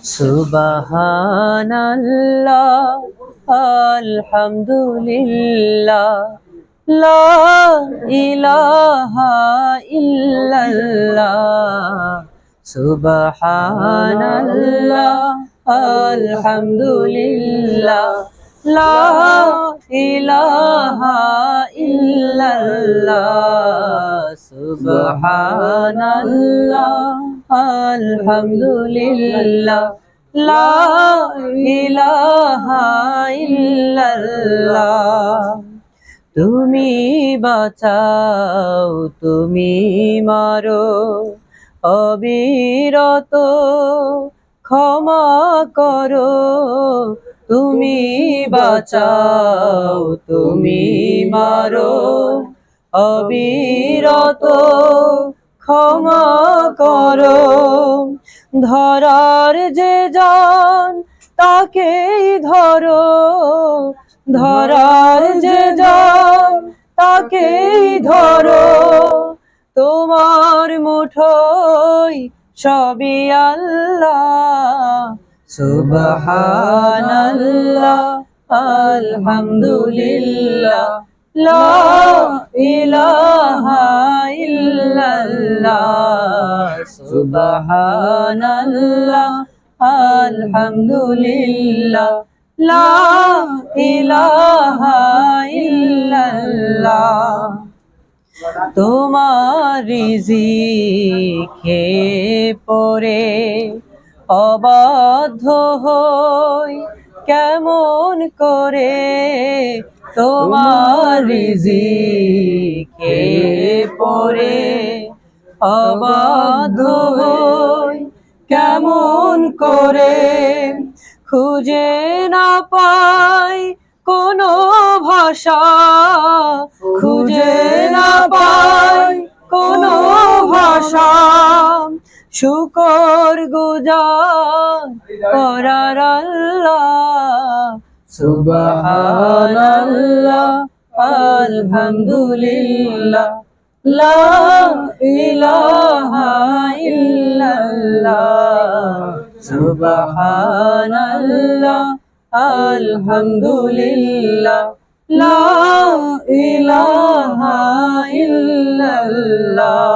সুবহানাল্লাহ আলহামদুলিল্লাহ লা ইলাহা ইল্লাল্লাহ সুবহানাল্লাহ আলহামদুলিল্লাহ লা ইলাহা ইল্লাল্লাহ সুবহানাল্লাহ আলহামদুলিল্লাহ লা ইলাহা ইল্লাল্লাহ তুমি বাঁচাও তুমি মারো অবিরত ক্ষমা করো তুমি বাঁচাও তুমি মারো অবিরত ক্ষমা করো ধরার যে জন তাকেই ধরো ধরার যে জন তাকেই ধরো তোমার মুঠোয় সবই আল্লাহ সুবহানাল্লাহ আলহামদুলিল্লাহ লা ইলাহা ইল্লাল্লাহ সুবহানাল্লাহ আলহামদুলিল্লাহ লা ইলাহা ইল্লাল্লাহ তোমার রিজিকে পড়ে অবাধ্য হই কেমন করে তোমার রিজিকে পড়ে অবাধ্য হই কেমন করে খুঁজে না পাই কোনো ভাষা খুঁজে না পাই কোনো ভাষা শুকর গুজার করার আল্লাহ সুবহানাল্লাহ আলহামদুলিল্লাহ লা ইলাহা ইল্লাল্লাহ সুবহানাল্লাহ আলহামদুলিল্লাহ লা ইলাহা ইল্লাল্লাহ